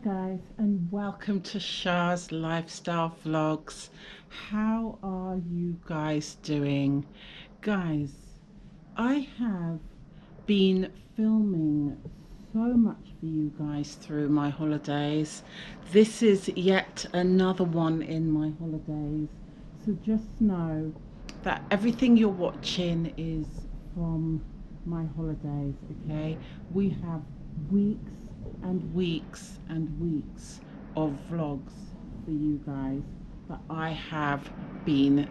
guys, and welcome to Shah's Lifestyle Vlogs. How are you guys doing? Guys, I have been filming so much for you guys through my holidays. This is yet another one in my holidays. So just know that everything you're watching is from my holidays, okay? We have weeks and weeks and weeks of vlogs for you guys that I have been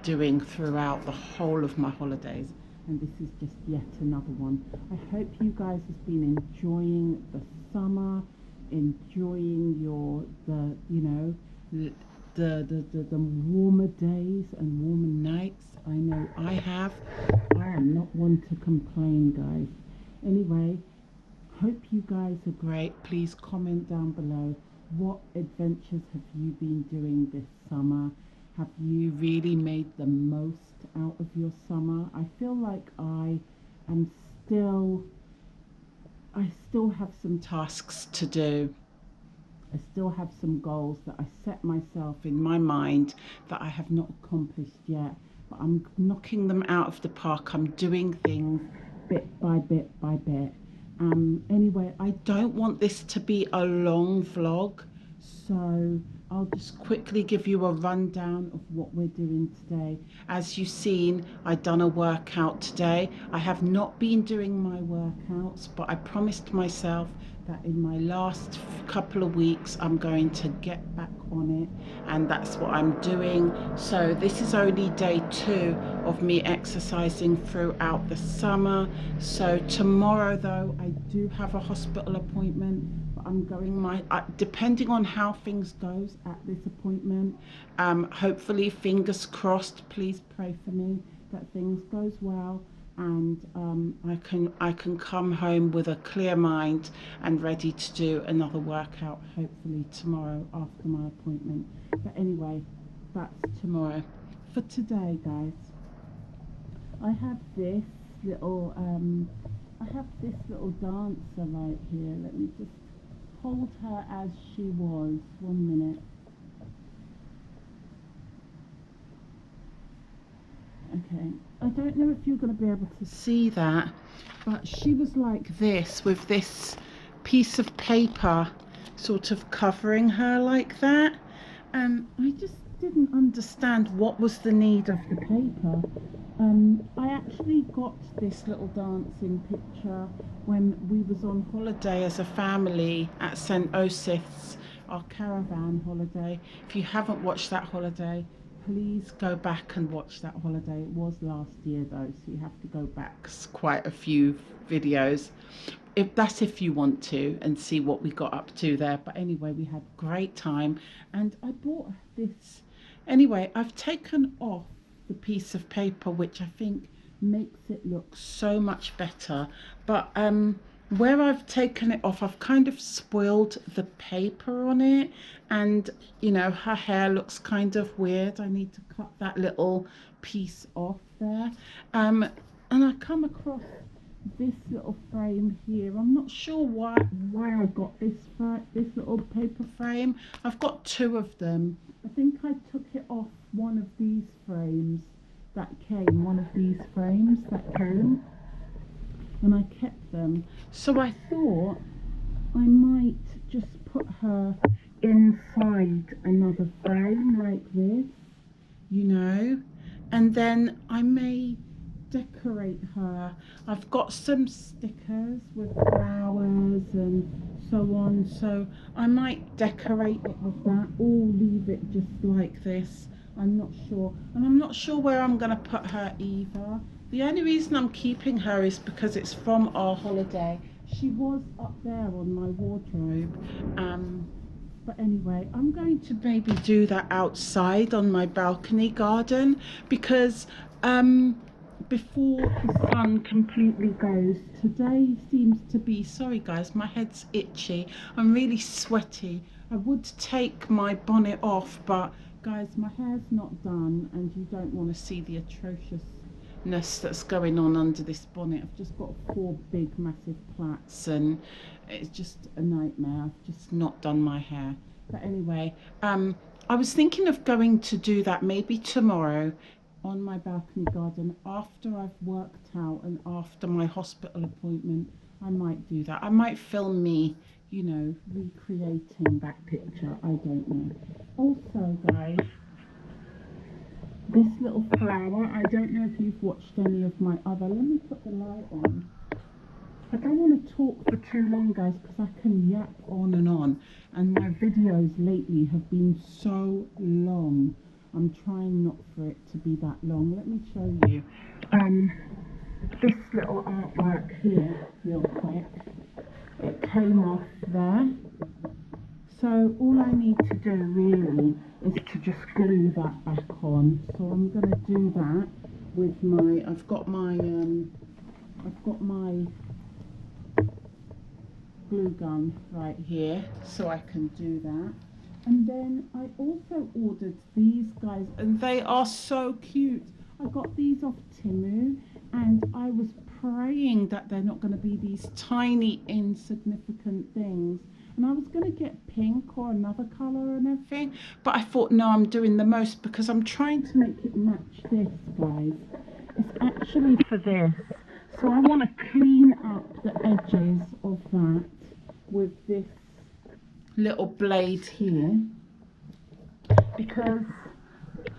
doing throughout the whole of my holidays, and this is just yet another one. I hope you guys have been enjoying the summer, enjoying the warmer days and warmer nights. I know I have. I am not one to complain, guys. Anyway, hope you guys are great. Please comment down below, what adventures have you been doing this summer? Have you really made the most out of your summer? I feel like I still have some tasks to do. I still have some goals that I set myself in my mind that I have not accomplished yet, but I'm knocking them out of the park. I'm doing things bit by bit by bit. Anyway, I don't want this to be a long vlog, so I'll just quickly give you a rundown of what we're doing today. As you've seen, I've done a workout today. I have not been doing my workouts, but I promised myself that in my last couple of weeks I'm going to get back on it, and that's what I'm doing. So this is only day 2 of me exercising throughout the summer. So tomorrow though, I do have a hospital appointment, but I'm going depending on how things goes at this appointment, hopefully, fingers crossed, please pray for me that things goes well, and I can come home with a clear mind and ready to do another workout, hopefully tomorrow after my appointment. But anyway, that's tomorrow. For today, guys, I have this little dancer right here. Let me just hold her as she was. 1 minute. Okay, I don't know if you're going to be able to see that, but she was like this, with this piece of paper sort of covering her like that, and I just didn't understand what was the need of the paper. I actually got this little dancing picture when we was on holiday as a family at St. Osyth's, our caravan holiday. If you haven't watched that holiday, please go back and watch that holiday. It was last year though, so you have to go back quite a few videos, if you want to, and see what we got up to there. But anyway, we had a great time, and I bought this. Anyway, I've taken off the piece of paper, which I think makes it look so much better, but where I've taken it off, I've kind of spoiled the paper on it, and you know, her hair looks kind of weird. I need to cut that little piece off there. And I come across this little frame here. I'm not sure why I got this little paper frame. I've got 2 of them. I think I took it off one of these frames that came, and I kept them. So I thought I might just put her inside another frame like this, you know, and then I may decorate her. I've got some stickers with flowers and so on, so I might decorate it with that, or leave it just like this. I'm not sure, and I'm not sure where I'm going to put her either. The only reason I'm keeping her is because it's from our holiday. She was up there on my wardrobe. But anyway, I'm going to maybe do that outside on my balcony garden, because before the sun completely goes, today seems to be, sorry guys, my head's itchy, I'm really sweaty. I would take my bonnet off, but guys, my hair's not done, and you don't want to see the atrocious that's going on under this bonnet. I've just got 4 big massive plaits and it's just a nightmare. I've just not done my hair. But anyway, I was thinking of going to do that maybe tomorrow on my balcony garden after I've worked out and after my hospital appointment. I might do that. I might film me, you know, recreating that picture. I don't know. Also, guys, this little flower, I don't know if you've watched any of my other, let me put the light on. I don't want to talk for too long, guys, because I can yap on, and my videos lately have been so long. I'm trying not for it to be that long. Let me show you this little artwork here real quick. It came off there. So all I need to do really is to just glue that back on. So I'm going to do that with my, I've got my glue gun right here, so I can do that. And then I also ordered these guys, and they are so cute. I got these off Temu, and I was praying that they're not going to be these tiny insignificant things. And I was going to get pink or another colour and everything, but I thought, no, I'm doing the most because I'm trying to make it match this, guys. It's actually for this. So I want to clean up the edges of that with this little blade here, because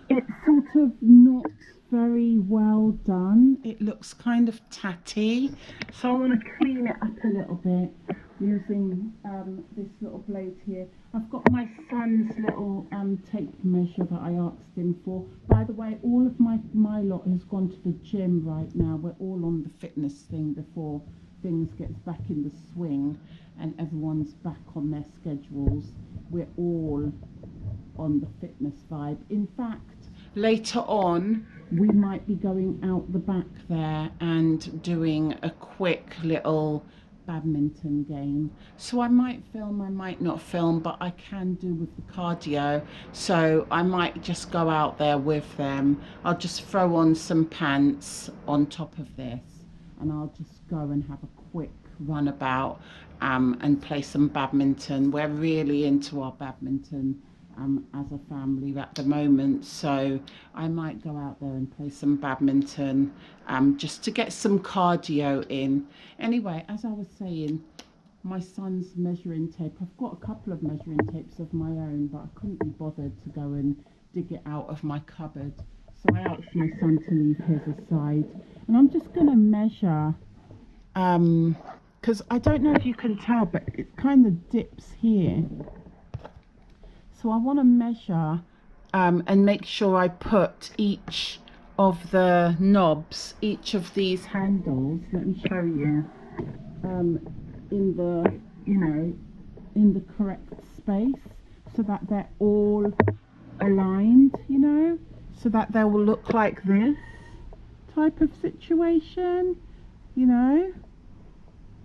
it's sort of not very well done. It looks kind of tatty, so I want to clean it up a little bit using this little blade here. I've got my son's little tape measure that I asked him for. By the way, all of my lot has gone to the gym right now. We're all on the fitness thing before things gets back in the swing and everyone's back on their schedules. We're all on the fitness vibe. In fact, later on we might be going out the back there and doing a quick little badminton game. So I might film, I might not film, but I can do with the cardio. So I might just go out there with them. I'll just throw on some pants on top of this and I'll just go and have a quick runabout and play some badminton. We're really into our badminton as a family at the moment, so I might go out there and play some badminton just to get some cardio in. Anyway, as I was saying, my son's measuring tape, I've got a couple of measuring tapes of my own, but I couldn't be bothered to go and dig it out of my cupboard, so I asked my son to leave his aside, and I'm just going to measure because I don't know if you can tell, but it kind of dips here. So I want to measure and make sure I put each of the knobs, each of these handles, let me show you, in the, you know, in the correct space, so that they're all aligned, you know, so that they will look like this type of situation, you know.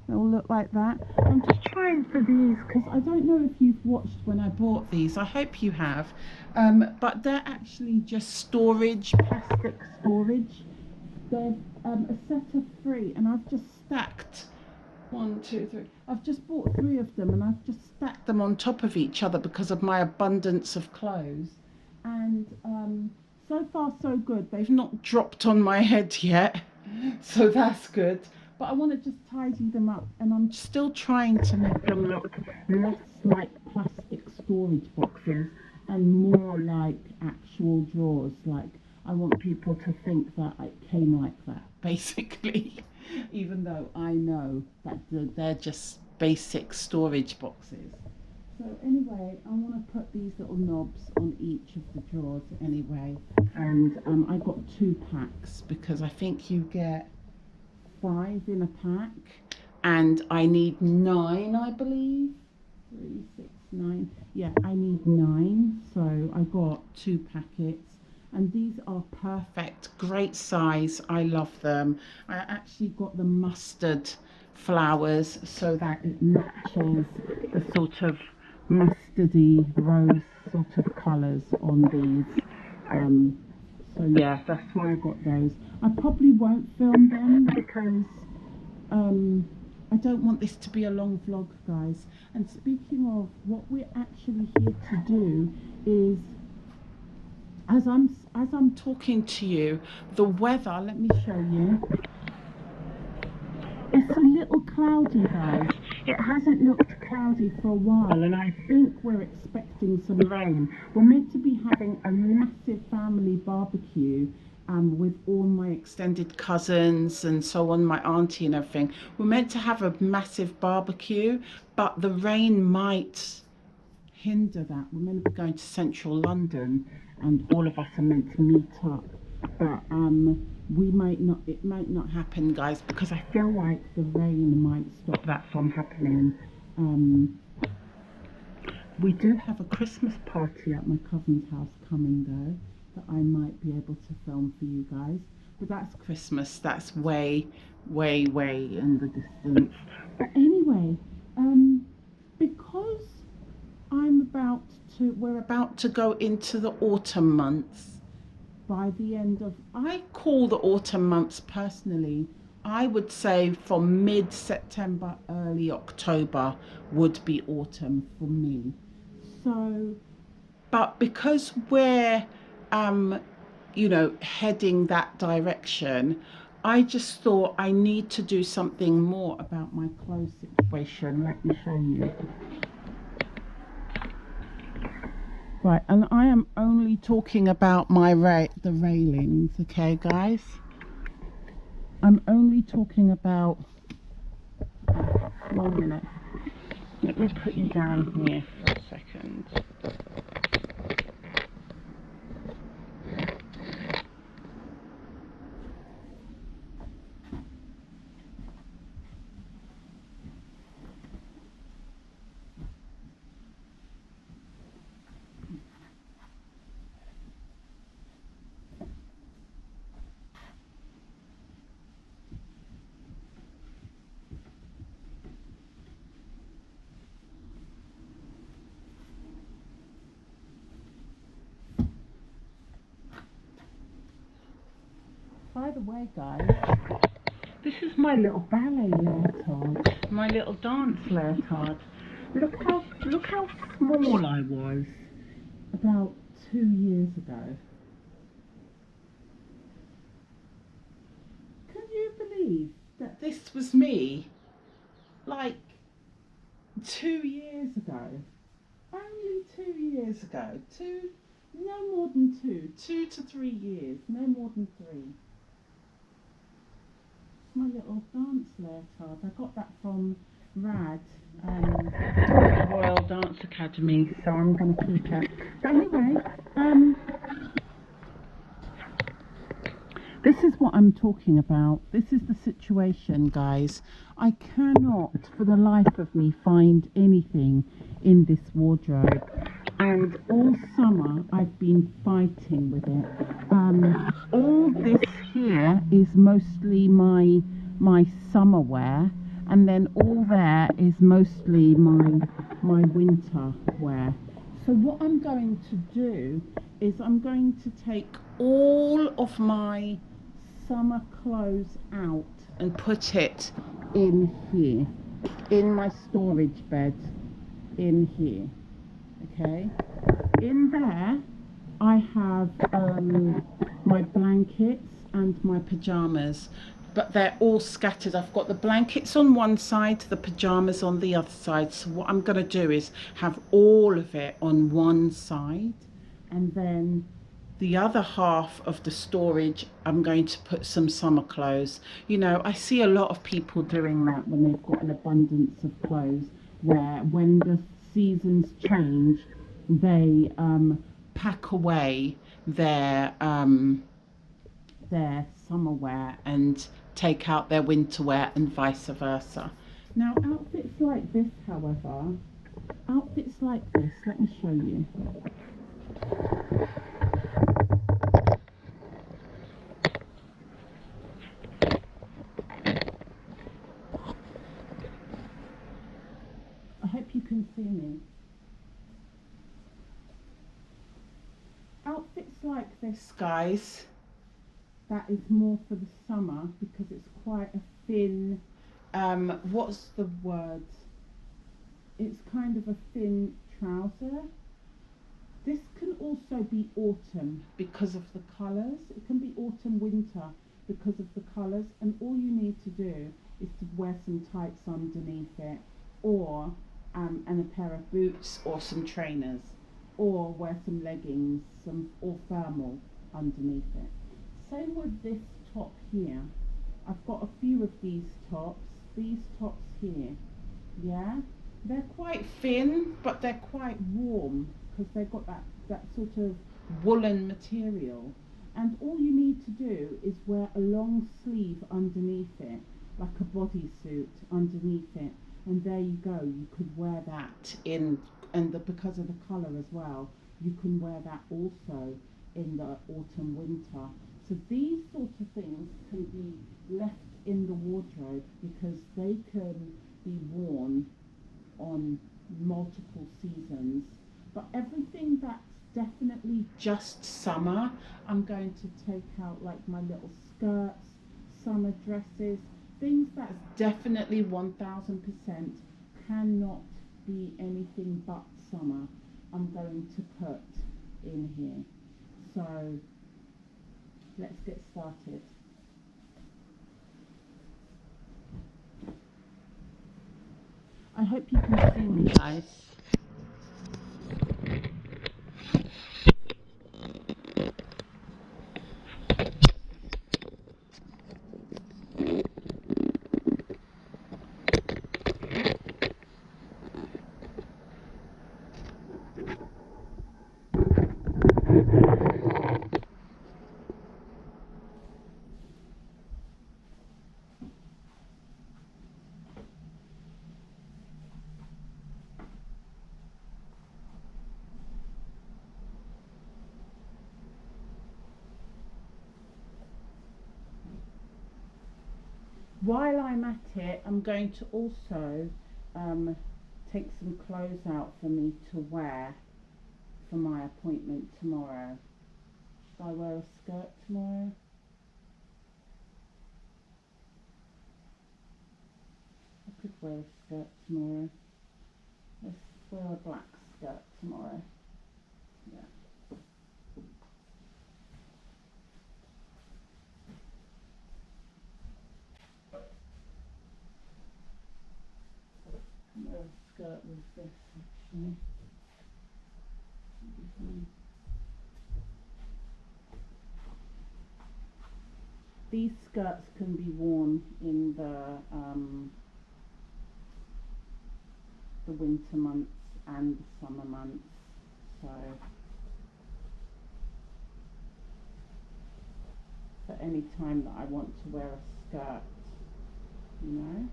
They'll look like that. I'm just trying for these because I don't know if you've watched when I bought these. I hope you have. But they're actually just storage, plastic storage. They're a set of 3, and I've just stacked 1, 2, 3. I've just bought 3 of them, and I've just stacked them on top of each other because of my abundance of clothes. And so far so good. They've not dropped on my head yet, so that's good. But I want to just tidy them up, and I'm still trying to make them look less like plastic storage boxes and more like actual drawers. Like, I want people to think that it came like that, basically, even though I know that they're just basic storage boxes. So anyway, I want to put these little knobs on each of the drawers anyway, and I got 2 packs because I think you get 5 in a pack, and I need 9, I believe. 3, 6, 9. Yeah, I need 9, so I got 2 packets, and these are perfect, great size. I love them. I actually got the mustard flowers so that it matches the sort of mustardy rose sort of colours on these. So yeah, that's why I got those. I probably won't film them because I don't want this to be a long vlog, guys. And speaking of, what we're actually here to do is, as I'm talking to you, the weather, let me show you. It's a little cloudy, guys. It hasn't looked cloudy for a while, and I think we're expecting some rain. We're meant to be having a massive family barbecue with all my extended cousins and so on, my auntie and everything. We're meant to have a massive barbecue, but the rain might hinder that. We're meant to be going to central London, and all of us are meant to meet up, but we might not, it might not happen, guys, because I feel like the rain might stop that from happening. We do have a Christmas party at my cousin's house coming though, that I might be able to film for you guys, but that's Christmas, that's way in the distance. But anyway, because we're about to go into the autumn months. By the end of, I call the autumn months personally, I would say from mid-September, early October would be autumn for me. So, but because we're, you know, heading that direction, I just thought I need to do something more about my clothes situation. Let me show you. Right, and I am only talking about my the railings, okay, guys? I'm only talking about, 1 minute. Let me put you down here for a second. By the way, guys, this is my little ballet leotard, my little dance leotard. Look how small I was about 2 years ago. Can you believe that this was me, like 2 years ago? Only 2 years ago. No more than 2 to 3 years, no more than 3. My little dance leotard. I got that from RAD, Royal Dance Academy, so I'm going to keep it. But anyway, this is what I'm talking about. This is the situation, guys. I cannot, for the life of me, find anything in this wardrobe. And all summer, I've been fighting with it. All this here is mostly my summer wear, and then all there is mostly my winter wear. So what I'm going to do is I'm going to take all of my summer clothes out and put it in here, in my storage bed in here. Okay, in there I have my blankets and my pajamas, but they're all scattered. I've got the blankets on one side, the pajamas on the other side. So what I'm going to do is have all of it on one side, and then the other half of the storage I'm going to put some summer clothes. You know, I see a lot of people doing that when they've got an abundance of clothes, where when the seasons change, they pack away their summer wear and take out their winter wear, and vice versa. Now outfits like this, however, let me show you. I hope you can see me. Outfits like this, guys, that is more for the summer because it's quite a thin, what's the word? It's kind of a thin trouser. This can also be autumn because of the colours. It can be autumn, winter because of the colours, and all you need to do is to wear some tights underneath it, or and a pair of boots or some trainers, or wear some leggings, or thermal underneath it. Same with this top here. I've got a few of these tops here, yeah, they're quite thin but they're quite warm because they've got that sort of woolen material, and all you need to do is wear a long sleeve underneath it, like a bodysuit underneath it, and there you go. You could wear that in, and because of the colour as well, you can wear that also in the autumn, winter. So these sort of things can be left in the wardrobe because they can be worn on multiple seasons. But everything that's definitely just summer, I'm going to take out, like my little skirts, summer dresses, things that's definitely 1000% cannot be anything but summer, I'm going to put in here. So let's get started. I hope you can see me, guys. While I'm at it, I'm going to also take some clothes out for me to wear for my appointment tomorrow. Should I wear a skirt tomorrow? I could wear a skirt tomorrow. Let's wear a black skirt tomorrow. Yeah. Wear a skirt with this actually. These skirts can be worn in the winter months and the summer months. So for any time that I want to wear a skirt, you know,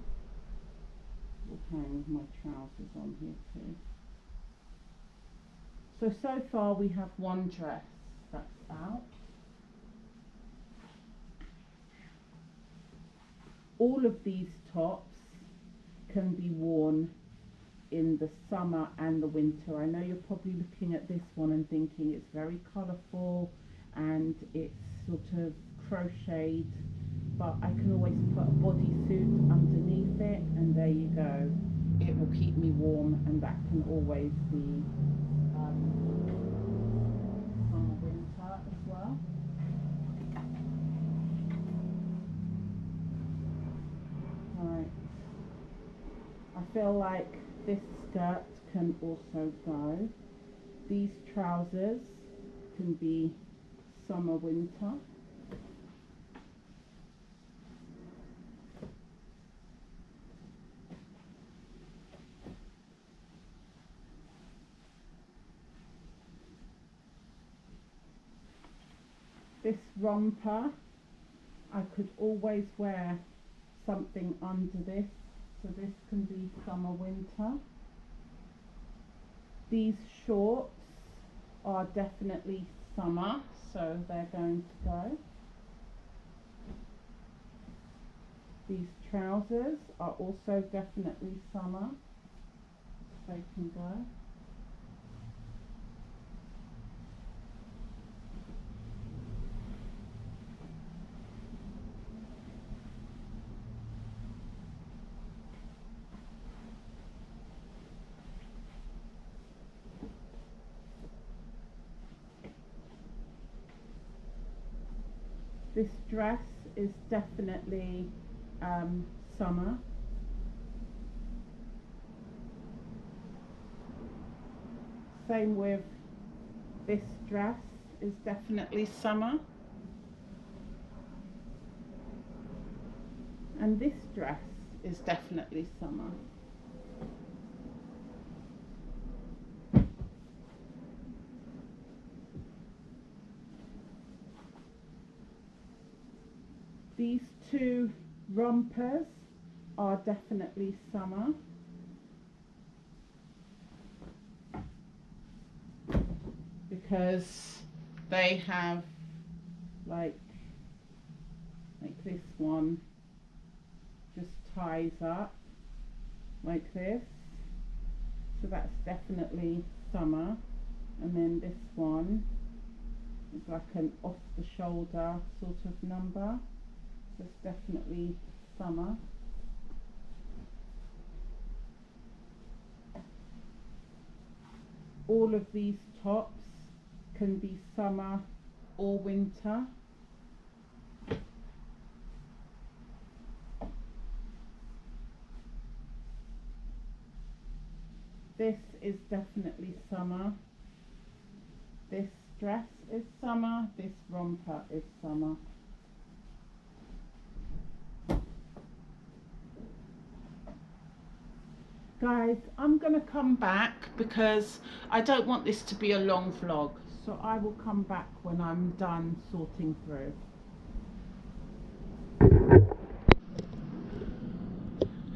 will hang with my trousers on here too. So far we have one dress that's out. All of these tops can be worn in the summer and the winter. I know you're probably looking at this one and thinking it's very colourful and it's sort of crocheted, but I can always put a bodysuit underneath it, and there you go. It will keep me warm, and that can always be summer, winter as well. Right. I feel like this skirt can also go. These trousers can be summer, winter. This romper, I could always wear something under this, so this can be summer, winter. These shorts are definitely summer, so they're going to go. These trousers are also definitely summer, they can go. This dress is definitely summer. Same with this dress is definitely summer. And this dress is definitely summer. These two rompers are definitely summer. Because they have like this one just ties up like this, so that's definitely summer. And then this one is like an off the shoulder sort of number, so it's definitely summer. All of these tops can be summer or winter. This is definitely summer. This dress is summer. This romper is summer. Guys, I'm going to come back because I don't want this to be a long vlog. So I will come back when I'm done sorting through.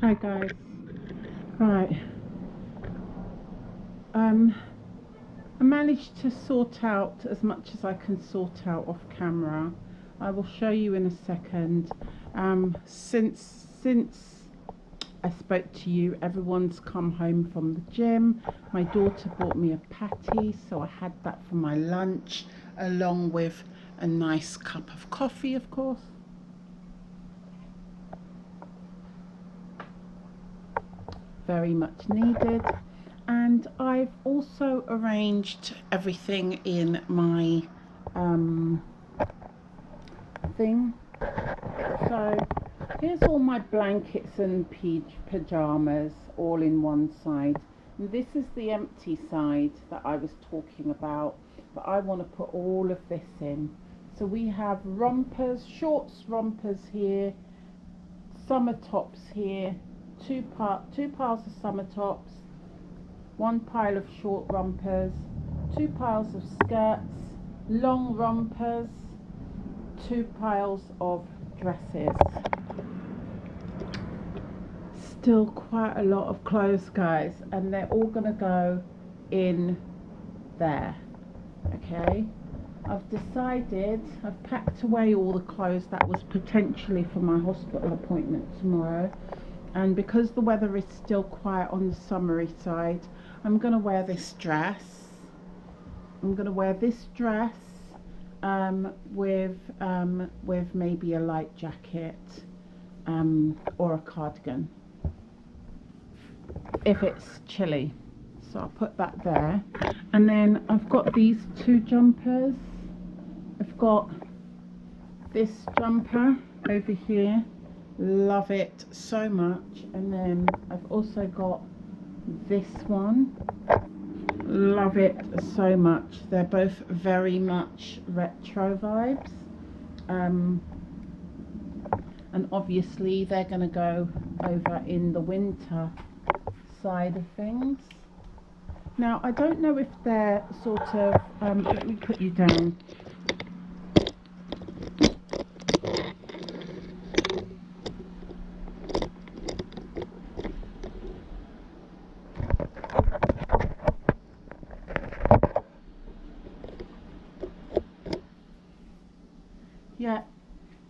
Hi guys. Right. I managed to sort out as much as I can sort out off camera. I will show you in a second. Since I spoke to you, everyone's come home from the gym. My daughter bought me a patty, so I had that for my lunch, along with a nice cup of coffee, of course. Very much needed. And I've also arranged everything in my thing. So here's all my blankets and pajamas all in one side. And this is the empty side that I was talking about, but I want to put all of this in. So we have rompers, shorts rompers here, summer tops here, two piles of summer tops, one pile of short rompers, two piles of skirts, long rompers, two piles of dresses. Still quite a lot of clothes, guys, and they're all gonna go in there. Okay, I've packed away all the clothes that was potentially for my hospital appointment tomorrow, and because the weather is still quite on the summery side, I'm gonna wear this dress. I'm gonna wear this dress with maybe a light jacket or a cardigan if it's chilly. So I'll put that there. And then I've got these two jumpers. I've got this jumper over here, love it so much. And then I've also got this one, love it so much. They're both very much retro vibes, and obviously they're going to go over in the winter side of things. Now I don't know if they're sort of let me put you down. Yeah,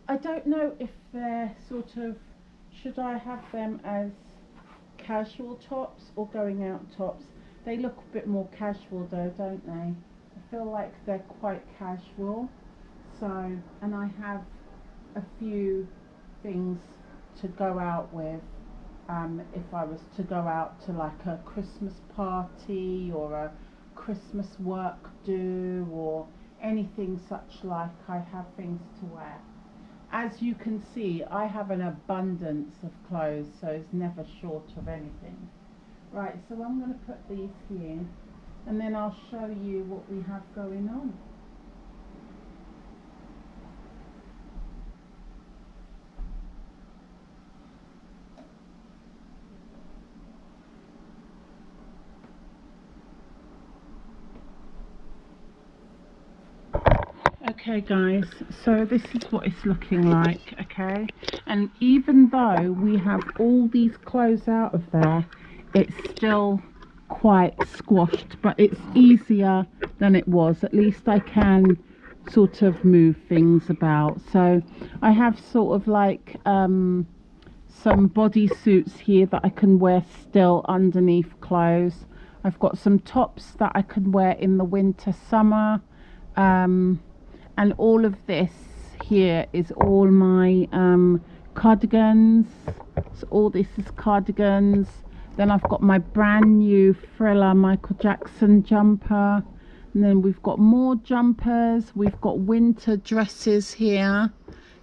I don't know if they're sort of, should I have them as casual tops or going out tops? They look a bit more casual though, don't they? I feel like they're quite casual. So, and I have a few things to go out with if I was to go out to like a Christmas party or a Christmas work do or anything such like. I have things to wear. as you can see, I have an abundance of clothes, so it's never short of anything. Right, so I'm going to put these here, and then I'll show you what we have going on. Okay guys, so this is what it's looking like, okay? And even though we have all these clothes out of there, it's still quite squashed, but it's easier than it was. At least I can sort of move things about. So I have sort of like some bodysuits here that I can wear still underneath clothes. I've got some tops that I can wear in the winter, summer. And all of this here is all my cardigans. So all this is cardigans. Then I've got my brand new Thriller Michael Jackson jumper, and then we've got more jumpers. We've got winter dresses here,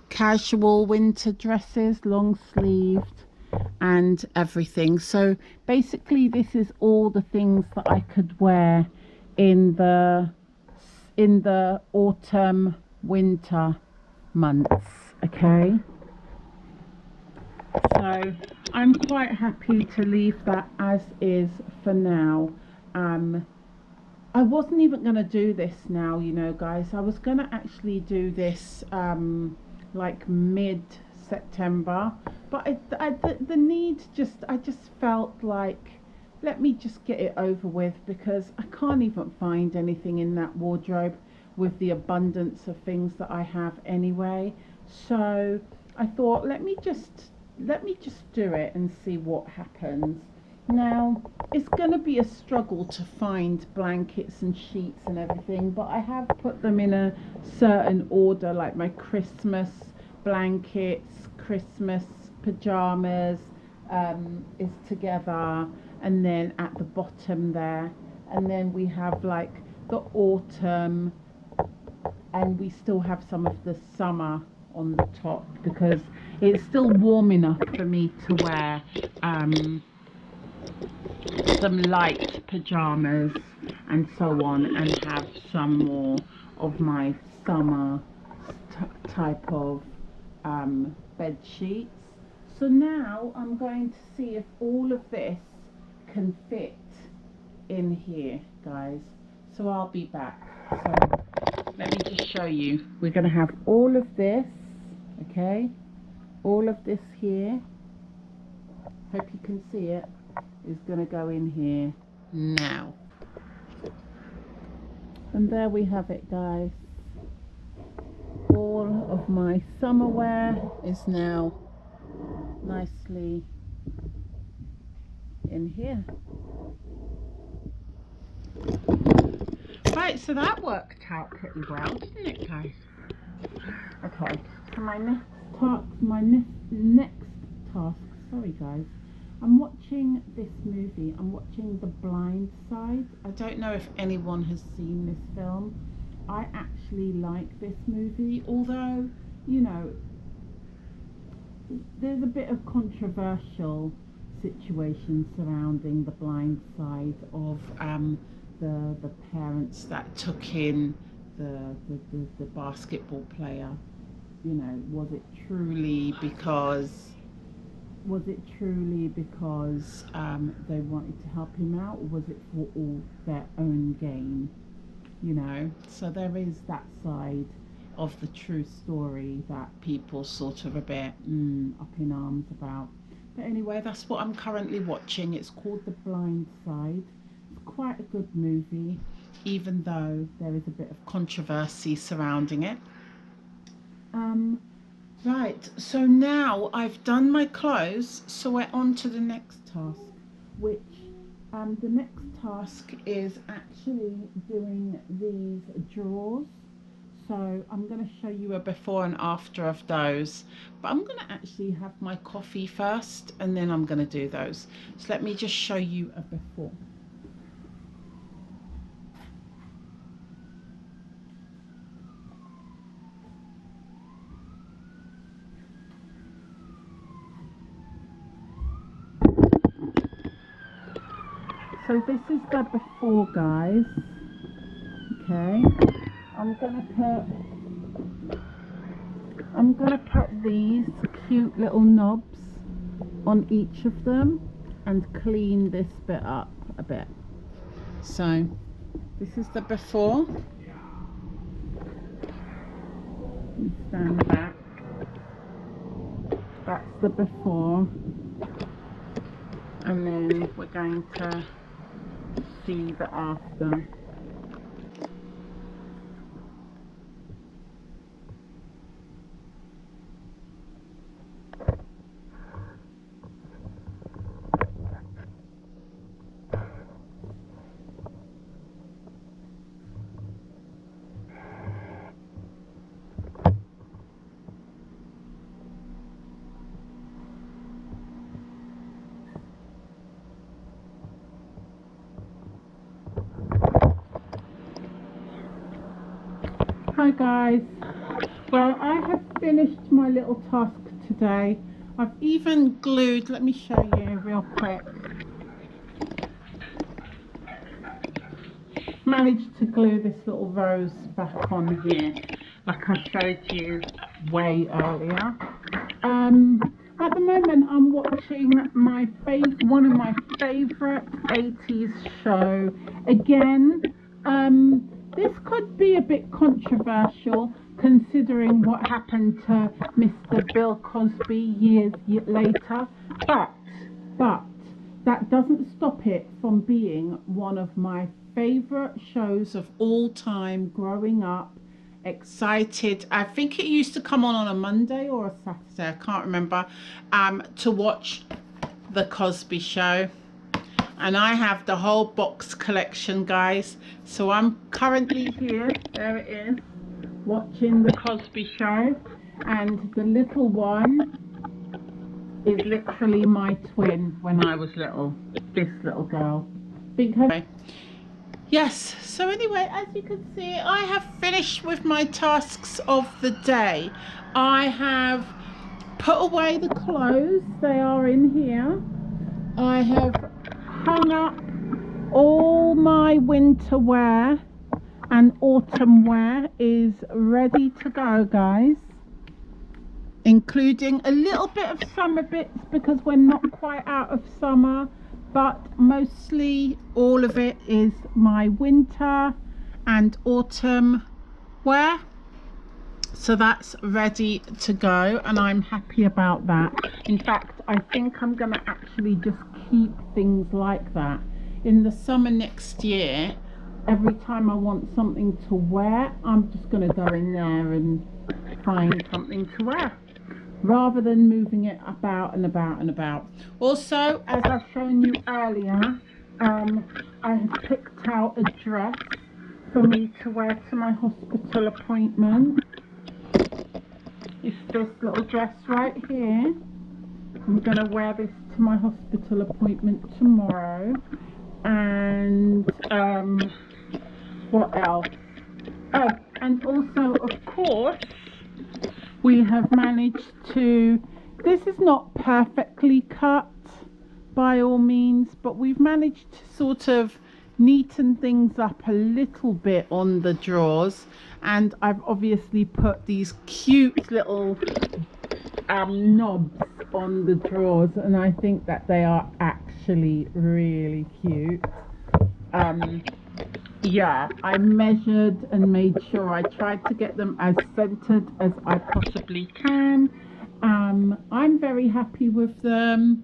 casual winter dresses, long sleeved and everything. So basically this is all the things that I could wear in the autumn winter months, okay? So I'm quite happy to leave that as is for now. I wasn't even going to do this now, you know guys. I was going to actually do this like mid-September, but the need I just felt like, let me just get it over with, because I can't even find anything in that wardrobe with the abundance of things that I have anyway. So I thought, let me just do it and see what happens. Now it's going to be a struggle to find blankets and sheets and everything, but I have put them in a certain order, like my Christmas blankets, Christmas pajamas is together, and then at the bottom there, and then we have like the autumn, and we still have some of the summer on the top, because it's still warm enough for me to wear some light pajamas and so on, and have some more of my summer type of bed sheets. So now I'm going to see if all of this can fit in here, guys. So I'll be back. So let me just show you. We're going to have all of this, okay? All of this here, hope you can see it, is going to go in here now. And there we have it, guys. All of my summer wear is now nicely in here. Right, so that worked out pretty well, didn't it, guys? Okay, so my next task, sorry guys, I'm watching this movie. I'm watching The Blind Side. I don't know if anyone has seen this film. I actually like this movie, although, you know, there's a bit of controversial situation surrounding The Blind Side of the parents that took in the basketball player. You know, was it truly because they wanted to help him out, or was it for all their own gain? You know, so there is that side of the true story that people sort of a bit up in arms about. But anyway, that's what I'm currently watching. It's called The Blind Side. It's quite a good movie, even though there is a bit of controversy surrounding it. Right, so now I've done my clothes, so we're on to the next task, which the next task is actually doing these drawers. So I'm going to show you a before and after of those, but I'm going to actually have my coffee first, and then I'm going to do those. So let me just show you a before. So this is the before, guys. Okay, I'm gonna put these cute little knobs on each of them and clean this bit up a bit. So this is the before. You stand back. That's the before, and then we're going to see the after. Hi guys, well, I have finished my little task today. I've even glued, let me show you real quick, managed to glue this little rose back on here like I showed you way earlier. At the moment I'm watching one of my favourite 80s show again. This could be a bit controversial considering what happened to Mr. Bill Cosby years later, but that doesn't stop it from being one of my favourite shows of all time growing up. Excited, I think it used to come on a Monday or a Saturday, I can't remember, to watch the Cosby Show. And I have the whole box collection, guys. So I'm currently here, there it is, watching the Cosby Show, and the little one is literally my twin when I was little, this little girl. Because yes, so anyway, as you can see, I have finished with my tasks of the day. I have put away the clothes, they are in here. I have hung up all my winter wear, and autumn wear is ready to go, guys, including a little bit of summer bits because we're not quite out of summer, but mostly all of it is my winter and autumn wear. So that's ready to go, and I'm happy about that. In fact, I think I'm going to actually just keep things like that. In the summer next year, every time I want something to wear, I'm just going to go in there and find something to wear, rather than moving it about and about and about. Also, as I've shown you earlier, I have picked out a dress for me to wear to my hospital appointment. It's this little dress right here. I'm going to wear this to my hospital appointment tomorrow. And what else? Oh, and also, of course, we have managed to, this is not perfectly cut by all means, but we've managed to sort of neaten things up a little bit on the drawers, and I've obviously put these cute little knobs on the drawers, and I think that they are actually really cute. Yeah, I measured and made sure I tried to get them as centered as I possibly can. I'm very happy with them,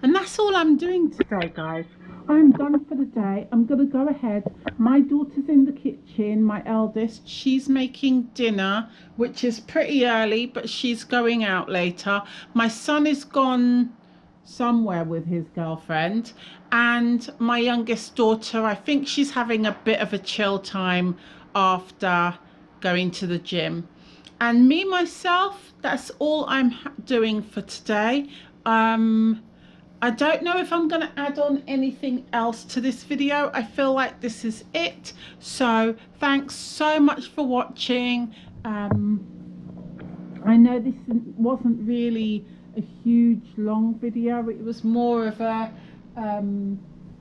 and that's all I'm doing today, guys. I'm done for the day. I'm going to go ahead. My daughter's in the kitchen, my eldest. She's making dinner, which is pretty early, but she's going out later. My son is gone somewhere with his girlfriend. And my youngest daughter, I think she's having a bit of a chill time after going to the gym. And me, myself, that's all I'm doing for today. I don't know if I'm going to add on anything else to this video. I feel like this is it. So thanks so much for watching. I know this wasn't really a huge long video. It was more of a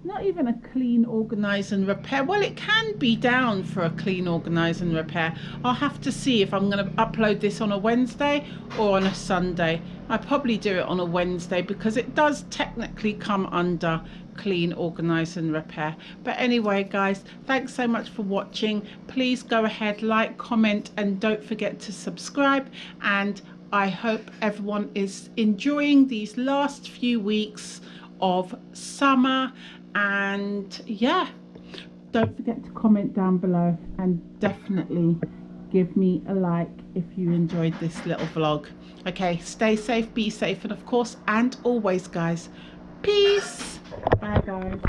not even a clean, organise and repair. Well, it can be down for a clean, organise and repair. I'll have to see if I'm going to upload this on a Wednesday or on a Sunday. I probably do it on a Wednesday because it does technically come under clean, organise and repair. But anyway, guys, thanks so much for watching. Please go ahead, like, comment, and don't forget to subscribe. And I hope everyone is enjoying these last few weeks of summer. And yeah, don't forget to comment down below and definitely give me a like if you enjoyed this little vlog. Okay, stay safe, be safe, and of course, and always, guys, peace. Bye, guys.